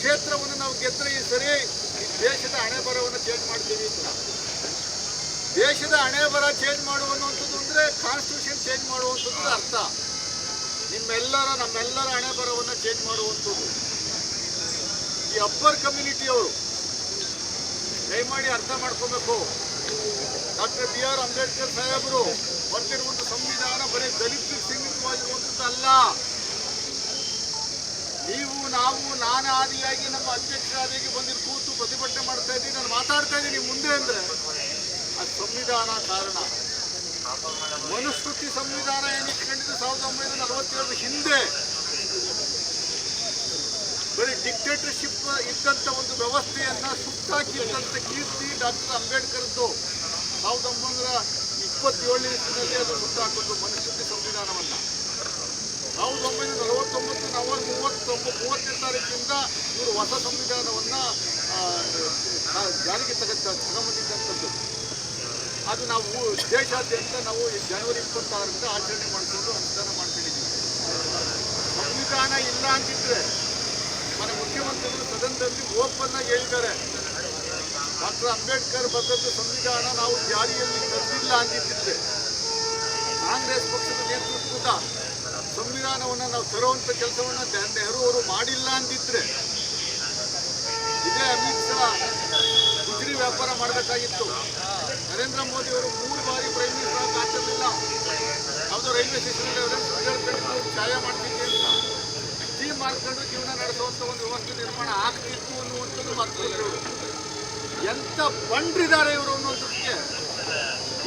ಕ್ಷೇತ್ರವನ್ನು ನಾವು ಗೆದ್ದರೆ ಈ ಸರಿ ಈ ದೇಶದ ಹಣೆ ಬರವನ್ನು ಚೇಂಜ್ ಮಾಡ್ತೀವಿ ಅಂತ. ದೇಶದ ಹಣೆ ಬರ ಚೇಂಜ್ ಮಾಡುವಂಥದ್ದು ಅಂದರೆ ಕಾನ್ಸ್ಟಿಟ್ಯೂಷನ್ ಚೇಂಜ್ ಮಾಡುವಂಥದ್ದು ಅರ್ಥ. ನಮ್ಮೆಲ್ಲರ ಹಣೆ ಬರವನ್ನು ಚೇಂಜ್ ಮಾಡುವಂಥದ್ದು. ಈ ಅಪ್ಪರ್ ಕಮ್ಯುನಿಟಿಯವರು ದಯಮಾಡಿ ಅರ್ಥ ಮಾಡ್ಕೋಬೇಕು. ಡಾಕ್ಟರ್ BR ಅಂಬೇಡ್ಕರ್ ಸಾಹೇಬರು ಬರ್ತಿರುವಂಥ ಸಂವಿಧಾನ ಬರೀ ದಲಿತರಿಗೆ ಸೀಮಿತವಾಗಿರುವಂಥದ್ದು ಅಲ್ಲ. ನೀವು ನಾವು ನಾನೇ ಆದಿಯಾಗಿ ನಮ್ಮ ಅಧ್ಯಕ್ಷರಾದಿಯಾಗಿ ಬಂದಿರು ಕೂತು ಪ್ರತಿಭಟನೆ ಮಾಡ್ತಾ ಇದ್ದೀನಿ, ನಾನು ಮಾತಾಡ್ತಾ ಇದ್ದೀನಿ ಮುಂದೆ ಅಂದರೆ ಅದು ಸಂವಿಧಾನ ಕಾರಣ. ಮನುಸ್ಮೃತಿ ಸಂವಿಧಾನ ಏನಕ್ಕೆ ಕಂಡಿದ್ದು 1947 ಹಿಂದೆ ಬರೀ ಡಿಕ್ಟೇಟರ್ಶಿಪ್ ಇದ್ದಂಥ ಒಂದು ವ್ಯವಸ್ಥೆಯನ್ನು ಸುತ್ತಾಕಿದ್ದಂಥ ಕೀರ್ತಿ ಡಾಕ್ಟರ್ ಅಂಬೇಡ್ಕರ್ದು. 1927 ಇಸ್ವಿನಲ್ಲಿ ಅದು ಸುತ್ತಾಕೋದು ಮನುಸ್ಮೃತಿ ಸಂವಿಧಾನವನ್ನು. 1949 ನವೆಂಬರ್ 30ನೇ ತಾರೀಕಿಂದ ಇವರು ಹೊಸ ಸಂವಿಧಾನವನ್ನು ಜಾರಿಗೆ ತಗೊಂಬಂದಿದ್ದಂಥದ್ದು. ಅದು ನಾವು ದೇಶಾದ್ಯಂತ ನಾವು ಜನವರಿ 26ರಿಂದ ಆಚರಣೆ ಮಾಡಿಕೊಂಡು ಅನುಷ್ಠಾನ ಮಾಡ್ಕೊಂಡಿದ್ದೀವಿ. ಸಂವಿಧಾನ ಇಲ್ಲ ಅಂತಿದ್ರೆ ಮನೆ ಮುಖ್ಯಮಂತ್ರಿಗಳು ಸದನದಲ್ಲಿ ಓಪನ್ ಆಗಿ ಹೇಳಿದ್ದಾರೆ, ಡಾಕ್ಟರ್ ಅಂಬೇಡ್ಕರ್ ಬರೆದದ್ದು ಸಂವಿಧಾನ ನಾವು ಜಾರಿಯಲ್ಲಿ ತಂದಿಲ್ಲ ಅಂತಿದ್ದಿದ್ರೆ, ಕಾಂಗ್ರೆಸ್ ಪಕ್ಷದ ನೇತೃತ್ವದ ಸಂವಿಧಾನವನ್ನು ನಾವು ತರುವಂಥ ಕೆಲಸವನ್ನು ನೆಹರು ಅವರು ಮಾಡಿಲ್ಲ ಅಂತಿದ್ರೆ ಇದೇ ಅಮಿತ್ ಶಾ ಗುಜರಿ ವ್ಯಾಪಾರ ಮಾಡಬೇಕಾಗಿತ್ತು. ನರೇಂದ್ರ ಮೋದಿ ಅವರು 3 ಬಾರಿ ಪ್ರೈಮ್ ಮಿನಿಸ್ಟರ್ ಆಗ್ತಿರಲಿಲ್ಲ. ಯಾವುದೋ ರೈಲ್ವೆ ಸ್ಟೇಷನಲ್ಲಿ ಅವರೇ ಛಾಯೆ ಮಾಡ್ತಿದ್ದೆ ಅಂತ ಟೀ ಮಾಡ್ಕೊಂಡು ಜೀವನ ನಡೆಸುವಂಥ ಒಂದು ವ್ಯವಸ್ಥೆ ನಿರ್ಮಾಣ ಆಗ್ತಿತ್ತು ಅನ್ನುವಂಥದ್ದು ಮಾತುಕತೆ. ಎಂಥ ಬಂಡ್ರಿದ್ದಾರೆ ಇವರು ಅನ್ನೋದಕ್ಕೆ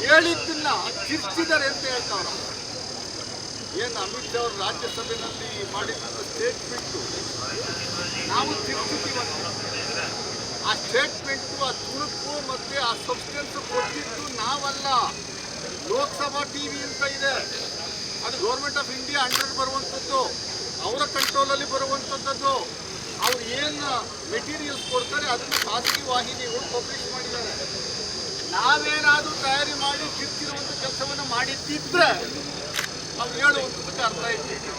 ಹೇಳಿದ್ದನ್ನ ಕಿರ್ಚಿದ್ದಾರೆ ಅಂತ ಹೇಳ್ತಾವ್ರ. ಏನು ಅಮಿತ್ ಶಾ ಅವರು ರಾಜ್ಯಸಭೆಯಲ್ಲಿ ಮಾಡಿದಂಥ ಸ್ಟೇಟ್ಮೆಂಟು ನಾವು ತಿರ್ಚಿದ್ದೀವಂತ. ಆ ಸ್ಟೇಟ್ಮೆಂಟು, ಆ ತುಣುಕು ಮತ್ತು ಆ ಸಬ್ಸ್ಟೆನ್ಸ್ ಕೊಟ್ಟಿದ್ದು ನಾವಲ್ಲ, ಲೋಕಸಭಾ TV ಅಂತ ಇದೆ, ಅದು ಗೌರ್ಮೆಂಟ್ ಆಫ್ ಇಂಡಿಯಾ ಅಂಡರ್ ಬರುವಂಥದ್ದು, ಅವರ ಕಂಟ್ರೋಲಲ್ಲಿ ಬರುವಂಥದ್ದು. ಅವ್ರು ಏನು ಮೆಟೀರಿಯಲ್ಸ್ ಕೊಡ್ತಾರೆ ಅದನ್ನು ಖಾಸಗಿ ವಾಹಿನಿಗಳು ಪಬ್ಲಿಷ್ ಮಾಡಿದ್ದಾರೆ. ನಾವೇನಾದರೂ ತಯಾರಿ ಮಾಡಿ ತಿರ್ಚಿರುವಂಥ ಕೆಲಸವನ್ನು ಮಾಡಿದ್ದಿದ್ರೆ ಅವ್ರು ಹೇಳುವಂಥದ್ದಕ್ಕೆ ಅರ್ಥ ಇತ್ತು.